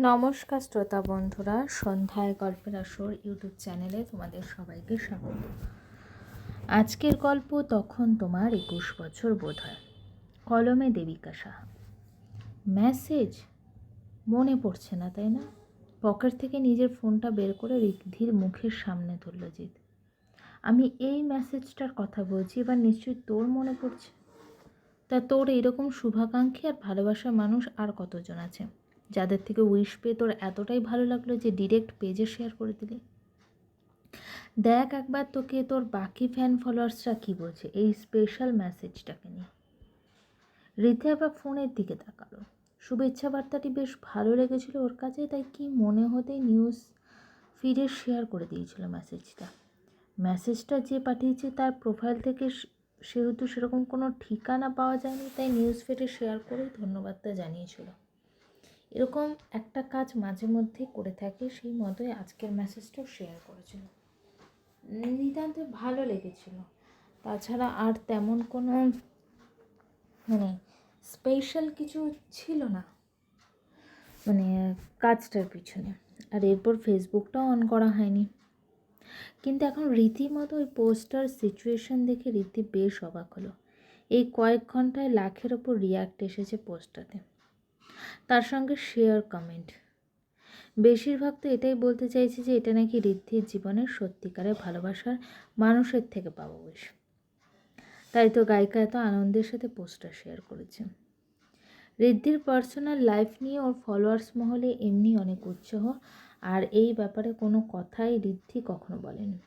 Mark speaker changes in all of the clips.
Speaker 1: নমস্কার শ্রোতা বন্ধুরা, সন্ধ্যায় গল্পের আসর ইউটিউব চ্যানেলে তোমাদের সবাইকে স্বাগত। আজকের গল্প তখন তোমার 21 বছর বোধ হয়। কলমে দেবিকা সাহা। মেসেজ মনে পড়ছে না, তাই না? পকেট থেকে নিজের ফোনটা বের করে রিদ্ধির মুখের সামনে ধরল জিৎ। আমি এই মেসেজটার কথা বলছি, এবার নিশ্চয়ই তোর মনে পড়ছে। তা তোর এইরকম শুভাকাঙ্ক্ষী আর ভালোবাসার মানুষ আর কতজন আছে, যাদের থেকে উইশ পেয়ে তোর এতটাই ভালো লাগলো যে ডিরেক্ট পেজে শেয়ার করে দিলি? দেখ একবার তোকে তোর বাকি ফ্যান ফলোয়ার্সরা কী বলছে এই স্পেশাল মেসেজটাকে নিয়ে। রিথে আবার ফোনের দিকে তাকালো। শুভেচ্ছা বার্তাটি বেশ ভালো লেগেছিল ওর কাছে, তাই কি মনে হতেই নিউজ ফিডে শেয়ার করে দিয়েছিল মেসেজটা। মেসেজটা যে পাঠিয়েছে তার প্রোফাইল থেকে সেহেতু সেরকম কোনো ঠিকানা পাওয়া যায়নি, তাই নিউজ ফিডে শেয়ার করেই ধন্যবাদটা জানিয়েছিল। এরকম একটা কাজ মাঝে মধ্যে করে থাকে, সেই মতোই আজকের মেসেজটাও শেয়ার করেছিল। নিতান্ত ভালো লেগেছিল। তাছাড়া আর তেমন কোনো স্পেশাল কিছু ছিল না কাজটার পিছনে। আর এরপর ফেসবুকটাও অন করা হয়নি। কিন্তু এখন রীতিমতো ওই পোস্টার সিচুয়েশন দেখে রীতি বেশ অবাক হলো। এই কয়েক ঘন্টায় লাখের ওপর রিয়াক্ট এসেছে পোস্টটাতে, তার সঙ্গে শেয়ার কমেন্ট। বেশিরভাগ তো এটাই বলতে চাইছে যে এটা নাকি ঋদ্ধির জীবনের সত্যিকারের ভালোবাসার মানুষের থেকে পাওয়া উইশ। তাই তো গায়িকা এত আনন্দের সাথে পোস্টার শেয়ার করেছে। ঋদ্ধির পার্সোনাল লাইফ নিয়ে ওর ফলোয়ার্স মহলে এমনি অনেক উৎসাহ, আর এই ব্যাপারে কোনো কথাই ঋদ্ধি কখনো বলেনি।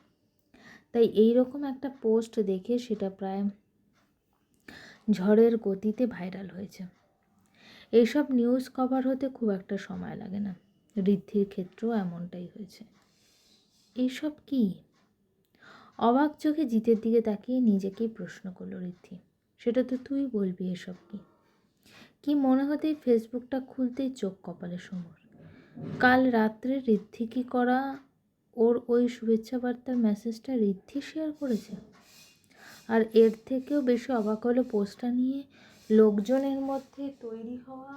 Speaker 1: তাই এই রকম একটা পোস্ট দেখে সেটা প্রায় ঝড়ের গতিতে ভাইরাল হয়েছে। এইসব নিউজ কভার হতে খুব একটা সময় লাগে না, ঋদ্ধির ক্ষেত্রেও এমনটাই হয়েছে। এইসব কি? অবাক চোখে জিতের দিকে তাকিয়ে নিজেকেই প্রশ্ন করল ঋদ্ধি। সেটা তো তুই বলবি, এসব কি? কি মনে হতেই ফেসবুকটা খুলতেই চোখ কপালে সমর। কাল রাত্রে ঋদ্ধি কি করা ওর ওই শুভেচ্ছা বার্তার মেসেজটা ঋদ্ধি শেয়ার করেছে। আর এর থেকেও বেশি অবাক হলো পোস্টটা নিয়ে লোকজনের মধ্যে তৈরি হওয়া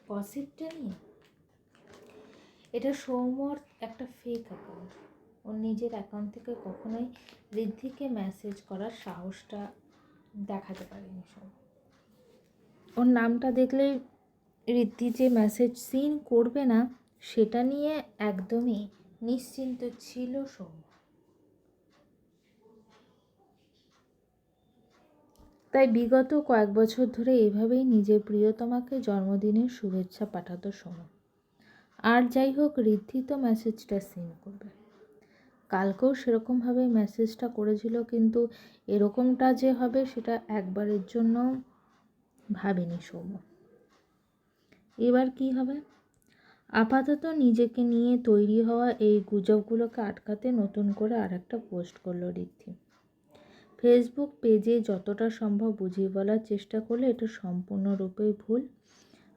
Speaker 1: গসিপটা নিয়ে। এটা সৌম্যর একটা ফেক অ্যাকাউন্ট। ওর নিজের অ্যাকাউন্ট থেকে কখনোই ঋদ্ধিকে মেসেজ করার সাহসটা দেখাতে পারেনি সৌম্য। ওর নামটা দেখলেই ঋদ্ধি যে মেসেজ সিন করবে না সেটা নিয়ে একদমই নিশ্চিন্ত ছিল সৌম্য। তাই বিগত কয়েক বছর ধরে এভাবেই নিজের প্রিয়তমাকে জন্মদিনের শুভেচ্ছা পাঠাতো সৌম্য। আর যাই হোক, ঋদ্ধি তো মেসেজটা সিন করবে। কালকেও সেরকমভাবে মেসেজটা করেছিল, কিন্তু এরকমটা যে হবে সেটা একবারের জন্য ভাবেনি সৌম্য। এবার কি হবে? আপাতত নিজেকে নিয়ে তৈরি হওয়া এই গুজবগুলোকে আটকাতে নতুন করে আর একটা পোস্ট করলো ঋদ্ধি। ফেসবুক পেজে যতটা সম্ভব বুঝিয়ে বলার চেষ্টা করলে এটা সম্পূর্ণরূপেই ভুল।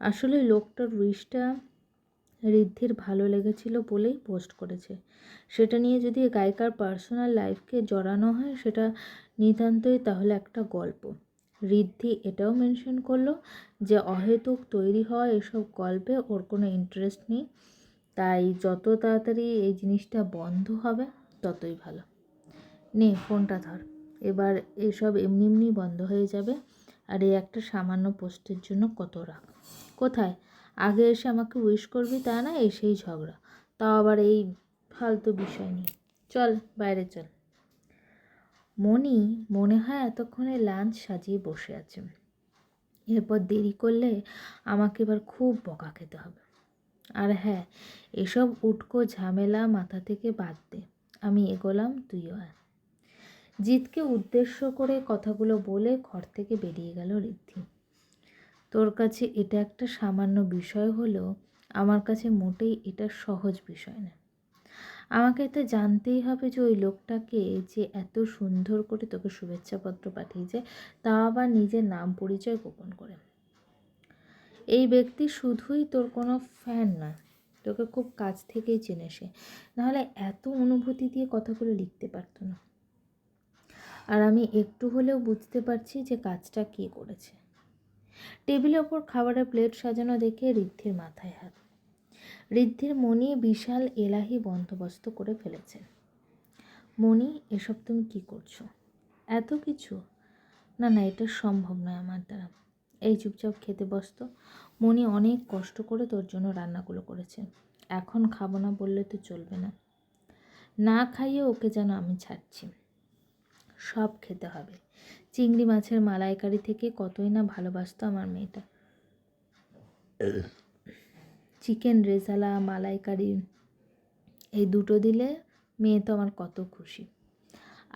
Speaker 1: আসলে লোকটার উইশটা ঋদ্ধির ভালো লেগেছিল বলেই পোস্ট করেছে। সেটা নিয়ে যদি গায়িকার পার্সোনাল লাইফকে জড়ানো হয় সেটা নিতান্তই তাহলে একটা গল্প। ঋদ্ধি এটাও মেনশন করলো যে অহেতুক তৈরি হওয়া এসব গল্পে ওর কোনো ইন্টারেস্ট নেই, তাই যত তাড়াতাড়ি এই জিনিসটা বন্ধ হবে ততই ভালো। নে ফোনটা ধর, এবার এসব এমনি এমনি বন্ধ হয়ে যাবে। আর এই একটা সামান্য পোস্টের জন্য কত রাগ। কোথায় আগে এসে আমাকে উইশ করবি তা না, এসেই ঝগড়া, তাও আবার এই ফালতু বিষয় নিয়ে। চল বাইরে চল। মনি মনে হয় এতক্ষণে লাঞ্চ সাজিয়ে বসে আছে। এরপর দেরি করলে আমাকে এবার খুব বকা খেতে হবে। আর হ্যাঁ, এসব উটকো ঝামেলা মাথা থেকে বাদ দে। আমি এগোলাম, তুইও আয়। জিতকে উদ্দেশ্য করে কথাগুলো বলে ঘর থেকে বেরিয়ে গেল ঋদ্ধি। তোর কাছে এটা একটা সামান্য বিষয় হলেও আমার কাছে মোটেই এটা সহজ বিষয় না। আমাকে তো জানতেই হবে যে ওই লোকটাকে যে এত সুন্দর করে তোকে শুভেচ্ছাপত্র পাঠিয়েছে, তা আবার নিজের নাম পরিচয় গোপন করে। এই ব্যক্তি শুধুই তোর কোনো ফ্যান নয়, তোকে খুব কাছ থেকেই চেনে সে, নাহলে এত অনুভূতি দিয়ে কথাগুলো লিখতে পারতো না। আর আমি একটু হলেও বুঝতে পারছি যে কাজটা কে করেছে। টেবিলের ওপর খাবারের প্লেট সাজানো দেখে ঋদ্ধির মাথায় হাত। ঋদ্ধির মনি বিশাল এলাহি বন্দোবস্ত করে ফেলেছে। মনি, এসব তুমি কি করছো? এত কিছু? না না, এটা সম্ভব নয় আমার দ্বারা। এই চুপচাপ খেতে বসতো। মনি অনেক কষ্ট করে তোর জন্য রান্নাগুলো করেছে। এখন খাবো না বললে তো চলবে না। না খাইয়ে ওকে যেন আমি ছাড়ছি। সব খেতে হবে। চিংড়ি মাছের মালাইকারি থেকে কতই না ভালোবাসতো আমার মেয়েটা। চিকেন রেজালা, মালাইকারি, এই দুটো দিলে মেয়ে তো আমার কত খুশি।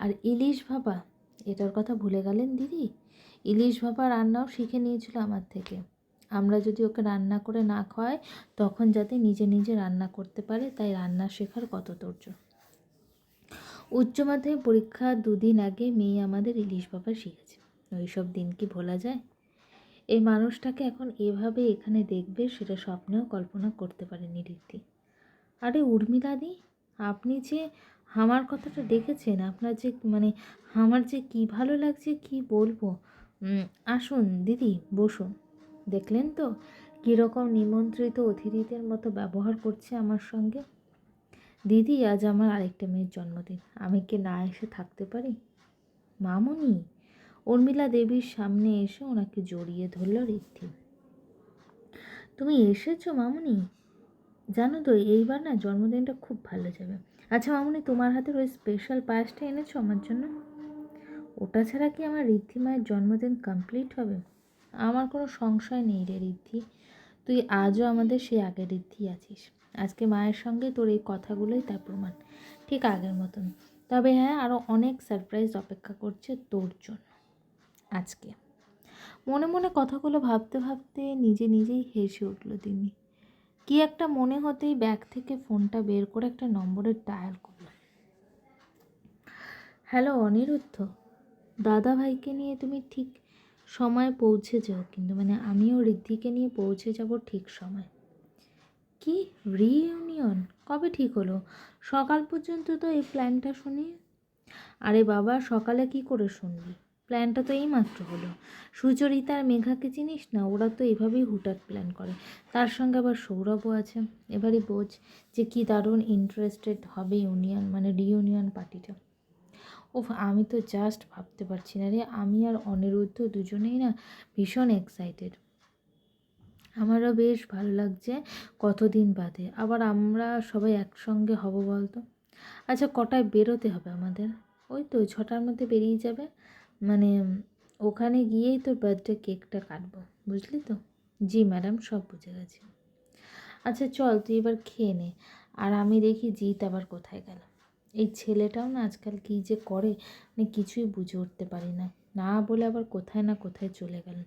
Speaker 1: আর ইলিশ ভাপা, এটার কথা ভুলে গেলেন দিদি? ইলিশ ভাপা রান্নাও শিখে নিয়েছিল আমার থেকে। আমরা যদি ওকে রান্না করে না খাওয়াই, তখন যাতে নিজে নিজে রান্না করতে পারে, তাই রান্না শেখার কত তোড়জোড়। উচ্চ মাধ্যমিক পরীক্ষা 2 দিন আগে মেয়ে আমাদের ইলিশ ভাপা শিখেছে। ওইসব দিন কি ভোলা যায়? এই মানুষটাকে এখন এভাবে এখানে দেখবে, সেটা স্বপ্নেও কল্পনা করতে পারেনি ঋদ্ধি। আরে উর্মিলাদি, আপনি যে আমার কথাটা দেখেছেন, আপনার যে আমার যে কি ভালো লাগছে কি বলবো। আসুন দিদি, বসুন। দেখলেন তো কীরকম নিমন্ত্রিত অতিথিদের মতো ব্যবহার করছে আমার সঙ্গে। দিদি, আজ আমার আরেকটা মেয়ের জন্মদিন, আমি কি না এসে থাকতে পারি? মামুনি, উর্মিলা দেবীর সামনে এসে ওনাকে জড়িয়ে ধরল ঋদ্ধি। তুমি এসেছো মামুনি? জানো তো এইবার না জন্মদিনটা খুব ভালো যাবে। আচ্ছা মামুনি, তোমার হাতের ওই স্পেশাল পায়েসটা এনেছো আমার জন্য? ওটা ছাড়া কি আমার ঋদ্ধি মায়ের জন্মদিন কমপ্লিট হবে? আমার কোনো সংশয় নেই রে ঋদ্ধি, তুই আজও আমাদের সেই আগের ঋদ্ধি আছিস। আজকে মায়ের সঙ্গে তোর এই কথাগুলোই তার প্রমাণ, ঠিক আগের মতন। তবে হ্যাঁ, আরও অনেক সারপ্রাইজ অপেক্ষা করছে তোর জন্য আজকে। মনে মনে কথাগুলো ভাবতে ভাবতে নিজে নিজেই হেসে উঠল তিনি। কি একটা মনে হতেই ব্যাগ থেকে ফোনটা বের করে একটা নম্বরের ডায়াল করল। হ্যালো অনিরুদ্ধ, দাদা ভাইকে নিয়ে তুমি ঠিক সময় পৌঁছে যাও, কিন্তু আমিও ঋদ্ধিকে নিয়ে পৌঁছে যাব ঠিক সময়। কি রিইউনিয়ন কবে ঠিক হলো? সকাল পর্যন্ত তো এই প্ল্যানটা শুনি। আরে বাবা, সকালে কি করে শুনবি? প্ল্যানটা তো এইমাত্র হলো। সুচরিতা আর মেঘাকে চিনিস না? ওরা তো এভাবেই হুটহাট প্ল্যান করে। তার সঙ্গে আবার সৌরভও আছে। এবারই বোঝ যে কি দারুণ ইন্টারেস্টেড হবে রিইউনিয়ন পার্টিটা। ওফ, আমি তো জাস্ট ভাবতে পারছি না রে। আমি আর অনিরুদ্ধ দুজনেই না ভীষণ এক্সাইটেড। আমারও বেশ ভালো লাগছে কতদিন বাদে আবার আমরা সবাই একসঙ্গে হব বলতো। আচ্ছা, কটায় বেরোতে হবে আমাদের? ওই তো 6টার মধ্যে বেরিয়ে যাবে। মানে ওখানে গিয়েই তোর বার্থডে কেকটা কাটবো, বুঝলি তো? জি ম্যাডাম, সব বুঝে গেছি। আচ্ছা চল, তুই এবার খেয়ে নে। আর আমি দেখি জিৎ আবার কোথায় গেল। এই ছেলেটাও না আজকাল কী যে করে, কিছুই বুঝে উঠতে পারি না। না বলে আবার কোথায় না কোথায় চলে গেল।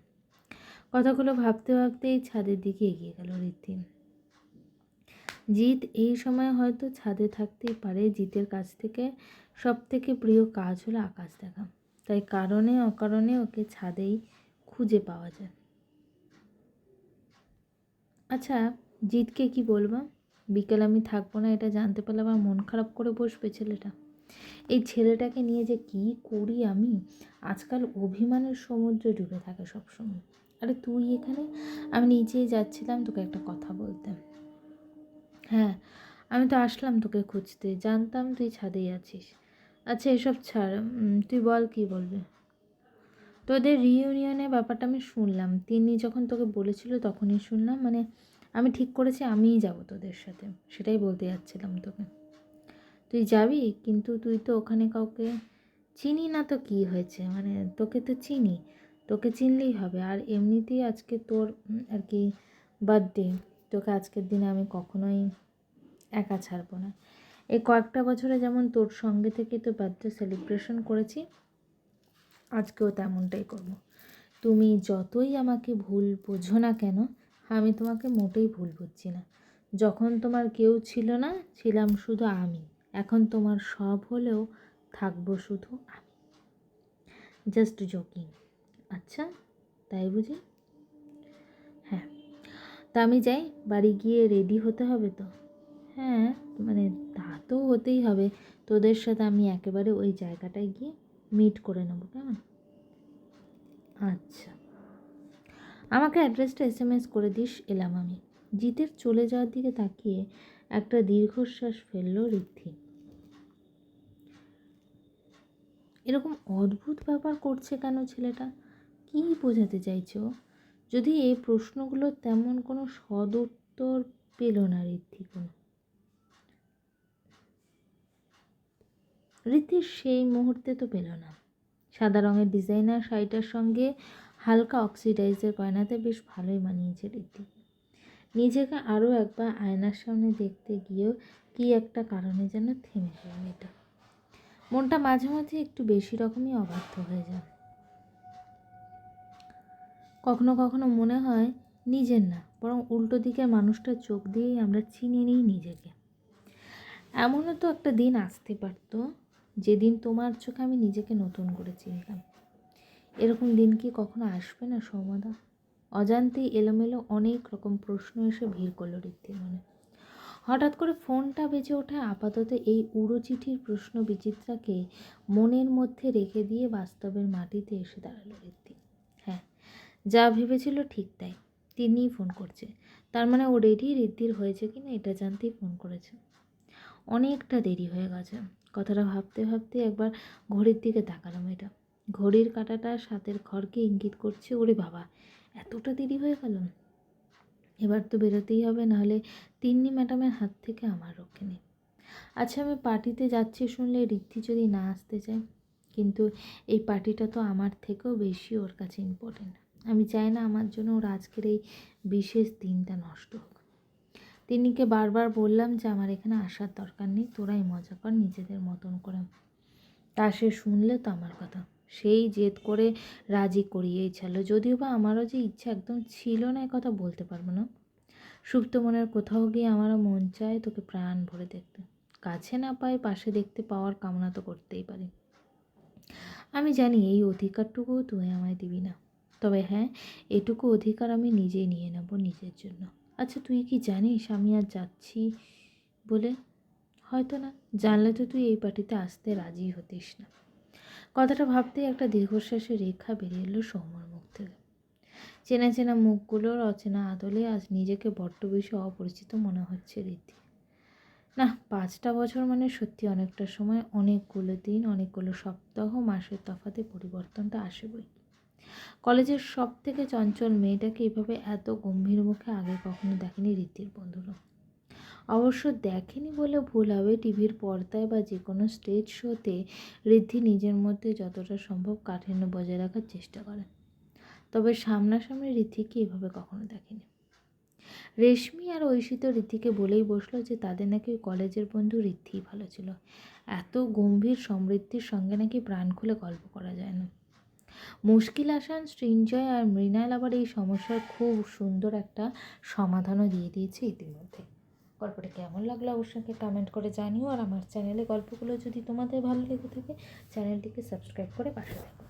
Speaker 1: কথাগুলো ভাবতে ভাবতেই ছাদের দিকে এগিয়ে গেল ঋদ্ধি। জিৎ এই সময় হয়তো ছাদে থাকতেই পারে। জিতের কাছ থেকে সব থেকে প্রিয় কাজ হলো আকাশ দেখা, তাই কারণে অকারণে ওকে ছাদেই খুঁজে পাওয়া যায়। আচ্ছা, জিতকে কি বলবো? বিকেল আমি থাকবো না এটা জানতে পারলে আমার মন খারাপ করে বসবে ছেলেটা। এই ছেলেটাকে নিয়ে যে কী করি আমি। আজকাল অভিমানের সমুদ্রে ডুবে থাকে সবসময়। আরে তুই এখানে? আমি নিচেই যাচ্ছিলাম তোকে একটা কথা বলতে। হ্যাঁ, আমি তো আসলাম তোকে খুঁজতে, জানতাম তুই ছাদেই আছিস। আচ্ছা এসব ছাড়, তুই বল কী বলবি। তোদের রিইউনিয়নের ব্যাপারটা আমি শুনলাম। তিনি যখন তোকে বলেছিল তখনই শুনলাম। আমি ঠিক করেছি আমিই যাব তোদের সাথে, সেটাই বলতে যাচ্ছিলাম তোকে। তুই যাবি? কিন্তু তুই তো ওখানে কাউকে চিনি না তো কী হয়েছে, তোকে তো চিনি, তোকে চিনলেই হবে। আর এমনিতেই আজকে তোর আর কি বার্থডে, তোকে আজকের দিনে আমি কখনোই একা ছাড়বো না। এই কয়েকটা বছরে যেমন তোর সঙ্গে থেকে তো বার্থডে সেলিব্রেশন করেছি, আজকেও তেমনটাই করব। তুমি যতই আমাকে ভুল বোঝো না কেন, আমি তোমাকে মোটেই ভুল বুঝছি না। যখন তোমার কেউ ছিল না, ছিলাম শুধু আমি। এখন তোমার সব হলেও থাকবো শুধু আমি। Just joking. আচ্ছা, তাই বুঝি? হ্যাঁ, তা আমি যাই, বাড়ি গিয়ে রেডি হতে হবে তো। হ্যাঁ, তা তো হতেই হবে। তোদের সাথে আমি একেবারে ওই জায়গাটায় গিয়ে মিট করে নেবো, কেমন? আচ্ছা, আমাকে অ্যাড্রেসটা SMS করে দিস, এলাম আমি। জিতের চলে যাওয়ার দিকে তাকিয়ে একটা দীর্ঘশ্বাস ফেলল ঋদ্ধি। এরকম অদ্ভুত ব্যাপার করছে কেন ছেলেটা? কী বোঝাতে চাইছে ও? যদি এই প্রশ্নগুলোর তেমন কোনো সদুত্তর পেল না ঋদ্ধি কোনো। ঋদ্ধির সেই মুহূর্তে তো পেল না। সাদা রঙের ডিজাইনার শাড়িটার সঙ্গে হালকা অক্সিডাইজের গয়নাতে বেশ ভালোই মানিয়েছে ঋদ্ধি। নিজেকে আরও একবার আয়নার সামনে দেখতে গিয়েও কি একটা কারণে যেন থেমে গেল এটা। মনটা মাঝে মাঝে একটু বেশি রকমই অবাধ্য হয়ে যায়। কখনো কখনো মনে হয় নিজের না, বরং উল্টো দিকের মানুষটার চোখ দিয়েই আমরা চিনে নিই নিজেকে। এমনও তো একটা দিন আসতে পারত যেদিন তোমার চোখে আমি নিজেকে নতুন করে চিনতাম। এরকম দিন কি কখনো আসবে না সৌম্যদা? অজান্তেই এলোমেলো অনেক রকম প্রশ্ন এসে ভিড় করলো ঋদ্ধির মনে। হঠাৎ করে ফোনটা বেজে ওঠে। আপাতত এই উড়ো চিঠির প্রশ্ন বিচিত্রাকে মনের মধ্যে রেখে দিয়ে বাস্তবের মাটিতে এসে দাঁড়ালো ঋদ্ধি। হ্যাঁ, যা ভেবেছিল ঠিক তাই, তিনিই ফোন করছে। তার মানে ও রেডি, ঋদ্ধির হয়েছে কিনা এটা জানতেই ফোন করেছে। অনেকটা দেরি হয়ে গেছে। কথাটা ভাবতে ভাবতে একবার ঘড়ির দিকে তাকালাম। এটা ঘড়ির কাঁটাটা সাতের ঘরকে ইঙ্গিত করছে। ওরে বাবা, এতটা দেরি হয়ে গেল! এবার তো বেরোতেই হবে, নাহলে তিন্নি ম্যাডামের হাত থেকে আমার রক্ষে নেই। আচ্ছা, আমি পার্টিতে যাচ্ছি শুনলে ঋদ্ধি যদি না আসতে চায়? কিন্তু এই পার্টিটা তো আমার থেকেও বেশি ওর কাছে ইম্পর্টেন্ট। আমি চাই না আমার জন্য ওর আজকের এই বিশেষ দিনটা নষ্ট হোক। তিন্নিকে বারবার বললাম যে আমার এখানে আসার দরকার নেই, তোরাই মজা কর নিজেদের মতন করে। তা সে শুনলে তো আমার কথা? সেই জেদ করে রাজি করিয়েই ছিল। যদিও বা আমারও যে ইচ্ছা একদম ছিল না এ কথা বলতে পারবো না। সুপ্ত মনের কোথাও গিয়ে আমারও মন চায় তোকে প্রাণ ভরে দেখতে। কাছে না পাই, পাশে দেখতে পাওয়ার কামনা তো করতেই পারি। আমি জানি এই অধিকারটুকুও তুই আমায় দিবি না, তবে হ্যাঁ, এটুকু অধিকার আমি নিজেই নিয়ে নেব নিজের জন্য। আচ্ছা, তুই কি জানিস আমি আর যাচ্ছি বলে? হয়তো না, জানলে তো তুই এই পার্টিতে আসতে রাজি হতিস না। কথাটা ভাবতেই একটা দীর্ঘশ্বাসের রেখা বেরিয়ে এলো সৌম্যর মুখ থেকে। চেনা চেনা মুখগুলোর অচেনা আদলে আজ নিজেকে বড্ড বেশি অপরিচিত মনে হচ্ছে ঋদ্ধি। না, 5টা বছর মানে সত্যি অনেকটা সময়, অনেকগুলো দিন, অনেকগুলো সপ্তাহ, মাসের তফাতে পরিবর্তনটা আসে বই। কলেজের সব থেকে চঞ্চল মেয়েটাকে এভাবে এত গম্ভীর মুখে আগে কখনো দেখেনি ঋদ্ধির বন্ধুরা। অবশ্য দেখেনি বলে ভুল হবে, টিভির পর্দায় বা যে কোনো স্টেজ শোতে ঋদ্ধি নিজের মধ্যে যতটা সম্ভব কাঠিন্য বজায় রাখার চেষ্টা করে। তবে সামনাসামনি ঋদ্ধিকে এভাবে কখনো দেখেনি। রেশমি আর ঐশী তো ঋদ্ধিকে বলেই বসলো যে তাদের নাকি ওই কলেজের বন্ধু ঋদ্ধিই ভালো ছিল। এত গম্ভীর সমৃদ্ধির সঙ্গে নাকি প্রাণ খুলে গল্প করা যায় না। মুশকিল আসান, সৃঞ্জয় আর মৃণাল আবার এই সমস্যার খুব সুন্দর একটা সমাধানও দিয়ে দিয়েছে ইতিমধ্যে। গল্পটা কেমন লাগলো অবশ্যই কমেন্ট করে জানিও। আর আমার চ্যানেলে গল্পগুলো যদি তোমাদের ভালো লেগে থাকে, চ্যানেলটিকে সাবস্ক্রাইব করে পাশে থাকো।